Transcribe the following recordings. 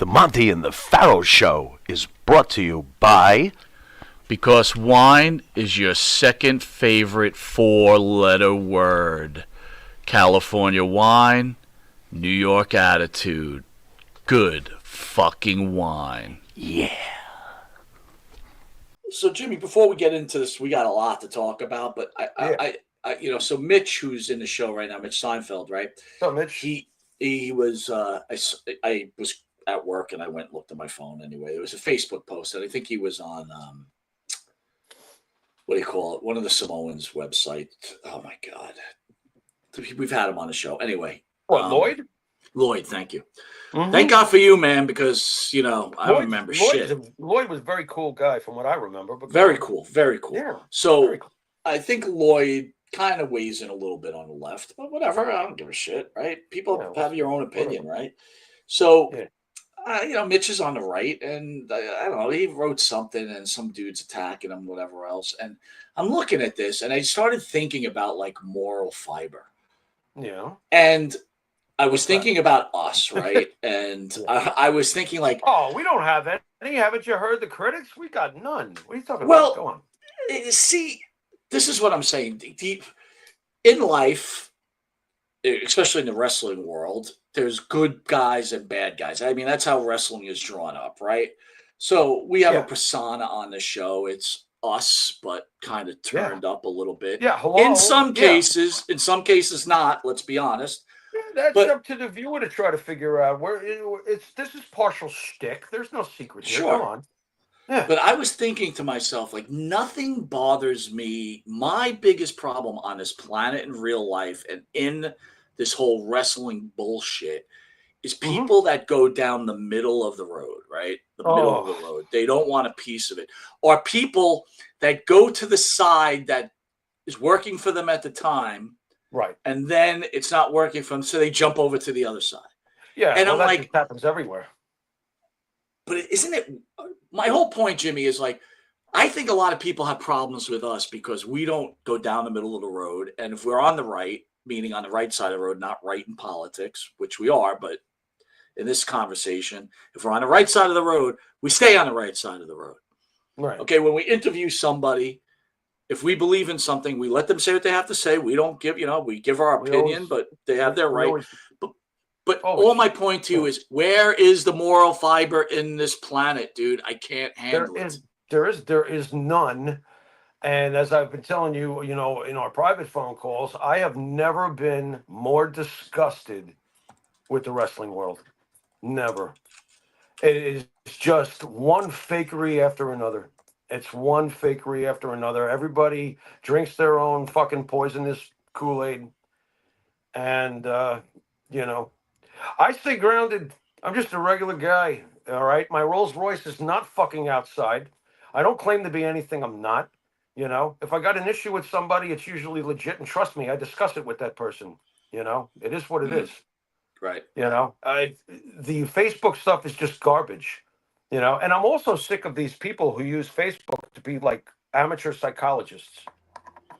The Monte and the Pharaoh Show is brought to you by... Because wine is your second favorite four-letter word. California wine, New York attitude. Good fucking wine. Yeah. So, Jimmy, before we get into this, we got a lot to talk about. But so Mitch, who's in the show right now, Mitch Seinfeld, right? So, Mitch, he was. I was at work and I went and looked at my phone anyway. It was a Facebook post, and I think he was on what do you call it? One of the Samoans' website. Oh my God, we've had him on the show anyway. What, Lloyd? Lloyd, thank you. Mm-hmm. Thank God for you, man, because I don't remember shit. Lloyd was a very cool guy from what I remember. But very cool. Yeah. So cool. I think Lloyd kind of weighs in a little bit on the left, but whatever. I don't give a shit, right? People have your own opinion, right? So, Mitch is on the right, and I don't know. He wrote something, and some dude's attacking him, whatever else. And I'm looking at this, and I started thinking about like moral fiber. Yeah. And I was thinking about us, right? And I was thinking like, oh, we don't have any. Haven't you heard the critics? We got none. What are you talking about? Go on. See, this is what I'm saying. Deep in life, especially in the wrestling world, there's good guys and bad guys. I mean, that's how wrestling is drawn up, right? So we have a persona on the show. It's us, but kind of turned up a little bit. Yeah, hello. In some cases not. Let's be honest. That's up to the viewer to try to figure out where this is partial shtick. There's no secret here. Sure. Go on. Yeah. But I was thinking to myself, like, nothing bothers me. My biggest problem on this planet in real life and in this whole wrestling bullshit is people that go down the middle of the road, right? The middle of the road. They don't want a piece of it. Or people that go to the side that is working for them at the time. Right. And then it's not working for them, so they jump over to the other side. Yeah. And I'm that like, just happens everywhere. But isn't it? My whole point, Jimmy, is like, I think a lot of people have problems with us because we don't go down the middle of the road. And if we're on the right, meaning on the right side of the road, not right in politics, which we are, but in this conversation, if we're on the right side of the road, we stay on the right side of the road. Right. Okay. When we interview somebody, if we believe in something, we let them say what they have to say. We don't give, we give our opinion, but they have their right. But all my point to you is, where is the moral fiber in this planet, dude? I can't handle it. There is none. And as I've been telling you, in our private phone calls, I have never been more disgusted with the wrestling world. Never. It is just one fakery after another. It's one fakery after another. Everybody drinks their own fucking poisonous Kool-Aid. And, I stay grounded. I'm just a regular guy, all right? My Rolls Royce is not fucking outside. I don't claim to be anything I'm not, If I got an issue with somebody, it's usually legit. And trust me, I discuss it with that person, It is what it is. Right. The Facebook stuff is just garbage, And I'm also sick of these people who use Facebook to be like amateur psychologists.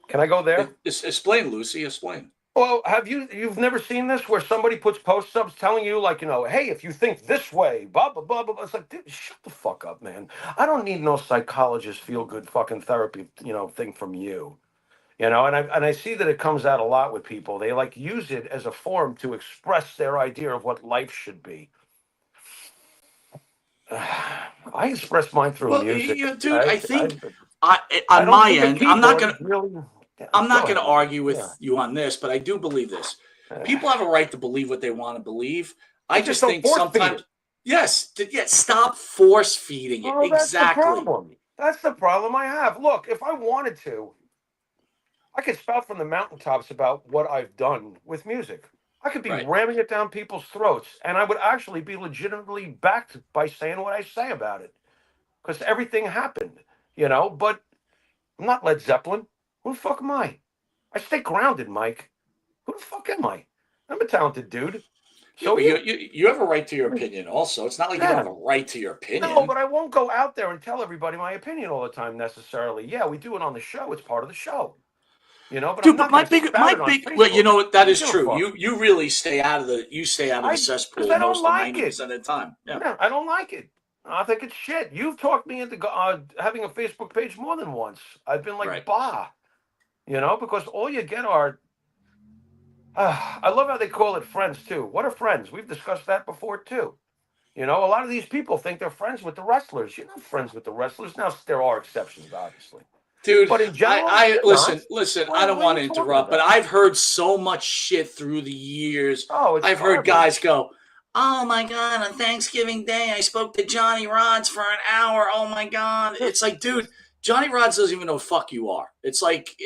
Can I go there? Explain, Lucy, explain. Well, you've never seen this where somebody puts posts up telling you like, hey, if you think this way, blah, blah, blah, blah. It's like, dude, shut the fuck up, man. I don't need no psychologist feel good fucking therapy, thing from you. And I see that it comes out a lot with people. They like use it as a form to express their idea of what life should be. I express mine through music. Dude, I think on my end, I'm not going to... Really, I'm not going to argue with you on this, but I do believe this. People have a right to believe what they want to believe. I just think sometimes, stop force feeding it. Exactly. That's the problem. That's the problem I have. Look, if I wanted to, I could spout from the mountaintops about what I've done with music. I could be ramming it down people's throats, and I would actually be legitimately backed by saying what I say about it, because everything happened, But I'm not Led Zeppelin. Who the fuck am I? I stay grounded, Mike. Who the fuck am I? I'm a talented dude. So you have a right to your opinion also. It's not like you don't have a right to your opinion. No, but I won't go out there and tell everybody my opinion all the time necessarily. Yeah, we do it on the show. It's part of the show. But Dude, I'm but not going to spout it on well, Facebook. that I don't is give a true. fuck. You really stay out of the Because cesspool I don't most of like it. 90% of the time. Yeah. No, I don't like it. I think it's shit. You've talked me into having a Facebook page more than once. I've been like, Right. bah, because all you get are. I love how they call it friends too. What are friends? We've discussed that before too. A lot of these people think they're friends with the wrestlers. You're not friends with the wrestlers. Now there are exceptions, obviously, Dude, but in general, I you're not. listen, I What don't are want you to talking interrupt, but about? I've heard so much shit through the years. Oh, it's I've heard garbage. guys go, "Oh my god, on Thanksgiving Day I spoke to Johnny Rods for an hour. Oh my god." It's like, dude, Johnny Rods doesn't even know who the fuck you are. It's like,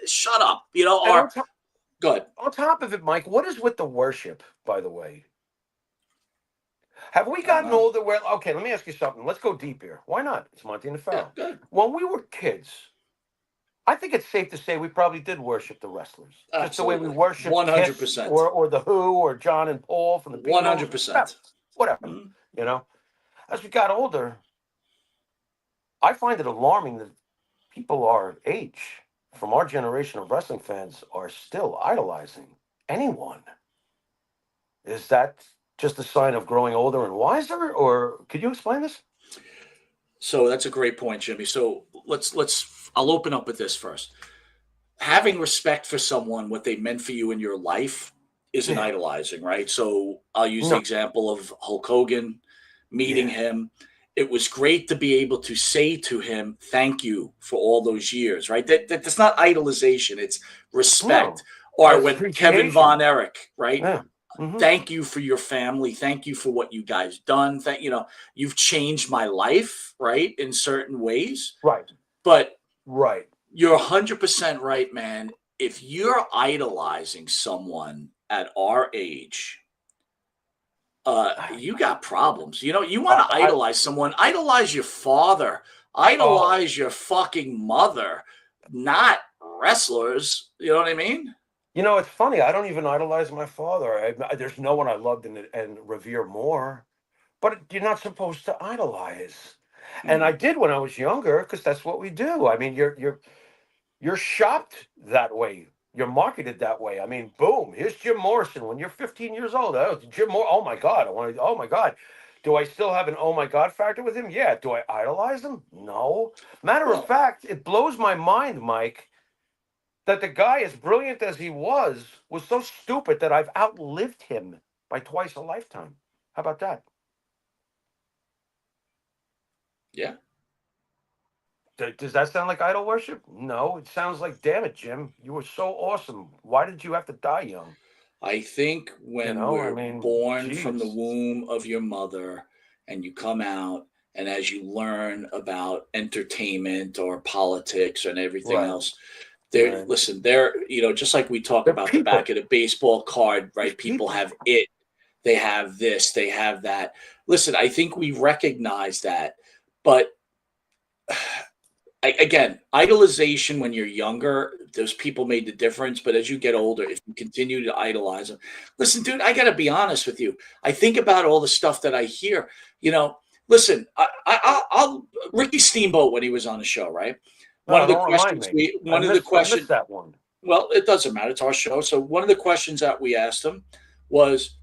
shut up, And or good. on top of it, Mike, what is with the worship, by the way? Have we I don't gotten know. older where, okay, let me ask you something. Let's go deep here. Why not? It's Monte the Yeah, Pharaoh. good. When we were kids, I think it's safe to say we probably did worship the wrestlers. Just the way we Absolutely. worshiped Kiss 100%. or the Who or John and Paul from the Beatles. 100%. Whatever. As we got older, I find it alarming that people our age, from our generation of wrestling fans, are still idolizing anyone. Is that just a sign of growing older and wiser, or could you explain this? So that's a great point, Jimmy. So I'll open up with this first. Having respect for someone, what they meant for you in your life, isn't Yeah. idolizing, right? So I'll use the No. example of Hulk Hogan, meeting him. It was great to be able to say to him, "Thank you for all those years," right? That's not idolization, it's respect. No. Or That's when Kevin Von appreciation. Erich, right? Yeah. Hmm. Thank you for your family. Thank you for what you guys done. You've changed my life, right? In certain ways. Right. But Right. you're 100% right, man. If you're idolizing someone at our age, you got problems. You want to I idolize someone, idolize your father, oh, idolize your fucking mother, not wrestlers. You know what I mean? it's funny. I don't even idolize my father. There's no one I loved and revere more. But you're not supposed to idolize. And I Mm. did when I was younger because that's what we do. I mean, you're shopped that way. You're marketed that way. I mean, boom, here's Jim Morrison when you're 15 years old. Oh, oh my God. Oh my God. Do I still have an oh my God factor with him? Yeah. Do I idolize him? No. Matter of Well, fact, it blows my mind, Mike, that the guy, as brilliant as he was so stupid that I've outlived him by twice a lifetime. How about that? yeah. Does that sound like idol worship? No, it sounds like, damn it, Jim, you were so awesome. Why did you have to die young? I think when I we're mean, born from the jeez. womb of your mother and you come out, and as you learn about entertainment or politics and everything Right, else, right. just like we talk They're about the back people. of the baseball card, There's right? People people. have it, they have this, they have that. Listen, I think we recognize that, but again, idolization when you're younger, those people made the difference. But as you get older, if you continue to idolize them, listen, dude, I got to be honest with you. I think about all the stuff that I hear. Listen, I'll Ricky Steamboat when he was on the show, right? One No, of the don't remind questions me. we, one of the I missed questions. that one. Well, it doesn't matter. It's our show. So one of the questions that we asked him was,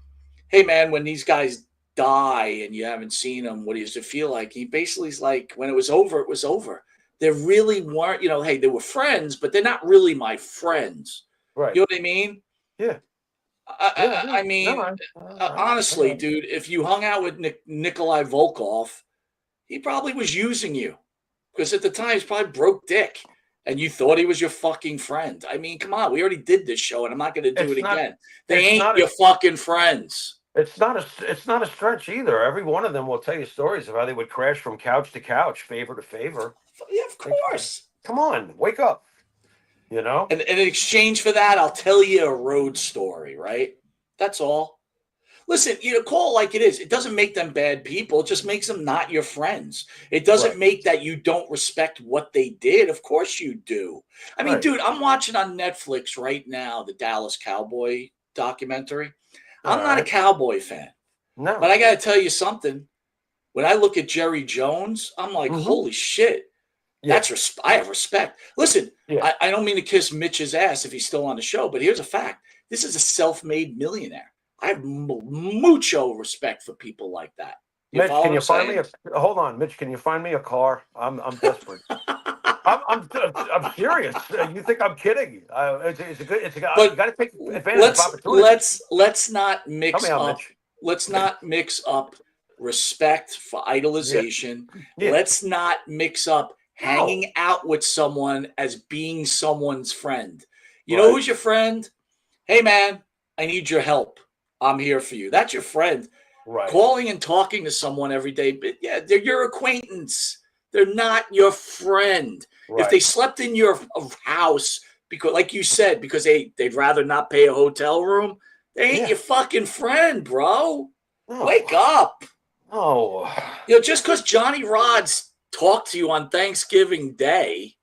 "Hey, man, when these guys die and you haven't seen them, what does it feel like?" He basically is like, "When it was over, it was over. They really weren't, hey, they were friends, but they're not really my friends." Right. You know what I mean? Yeah. Yeah. I, Yeah. I I No, mean, I honestly, got it. dude, if you hung out with Nikolai Volkov, he probably was using you because at the time he's probably broke dick. And you thought he was your fucking friend. I mean, come on, we already did this show, and I'm not going to do it It's not. again. They It's ain't not a. your fucking friends. It's not a. It's not a stretch either. Every one of them will tell you stories of how they would crash from couch to couch, favor to favor. Yeah, of Like, course. come on, wake up. You know. And in exchange for that, I'll tell you a road story, right? That's all. Listen, call it like it is. It doesn't make them bad people. It just makes them not your friends. It doesn't Right. make that you don't respect what they did. Of course you do. I mean, Right. dude, I'm watching on Netflix right now the Dallas Cowboy documentary. All I'm not a right. Cowboy fan, but No. I got to tell you something. When I look at Jerry Jones, I'm like, Mm-hmm. holy shit. Yeah. I have respect. Listen, Yeah. I don't mean to kiss Mitch's ass if he's still on the show, but here's a fact. This is a self-made millionaire. I have mucho respect for people like that. Mitch, can you find saying? me a? Hold on, Mitch. Can you find me a car? I'm desperate. I'm serious. You think I'm kidding? It's a good. You But got to take advantage of opportunities. let's not Help mix me out, up. Mitch. Let's not mix up respect for idolization. Yeah. Let's not mix up No. hanging out with someone as being someone's friend. You Right. know who's your friend? Hey man, I need your help. I'm here for you. That's your friend. Right. Calling and talking to someone every day, but yeah, they're your acquaintance. They're not your friend. Right. If they slept in your house because, like you said, because they'd rather not pay a hotel room, they ain't your fucking friend, bro. No. Wake up. Oh. You know, just because Johnny Rods talked to you on Thanksgiving Day,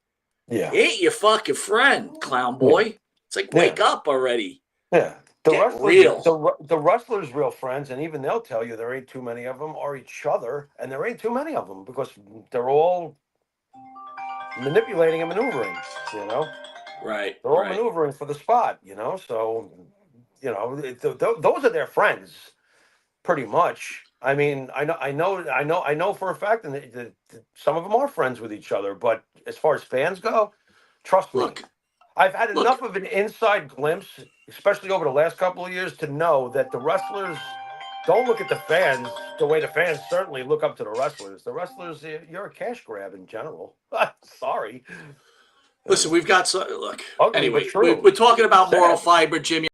Yeah. he ain't your fucking friend, clown boy. It's like, wake up already. Yeah. The Get wrestlers, real. the wrestlers' real friends, and even they'll tell you there ain't too many of them, are each other, and there ain't too many of them because they're all manipulating and maneuvering. You know, Right. they're all Right. maneuvering for the spot. You know, so those are their friends, pretty much. I mean, I know for a fact, and that some of them are friends with each other. But as far as fans go, trust me. Look, I've had enough of an inside glimpse, especially over the last couple of years, to know that the wrestlers don't look at the fans the way the fans certainly look up to the wrestlers. The wrestlers, you're a cash grab in general. Sorry. listen, we've got so look. Ugly but Anyway, true. we're talking about moral Sad. fiber, Jimmy.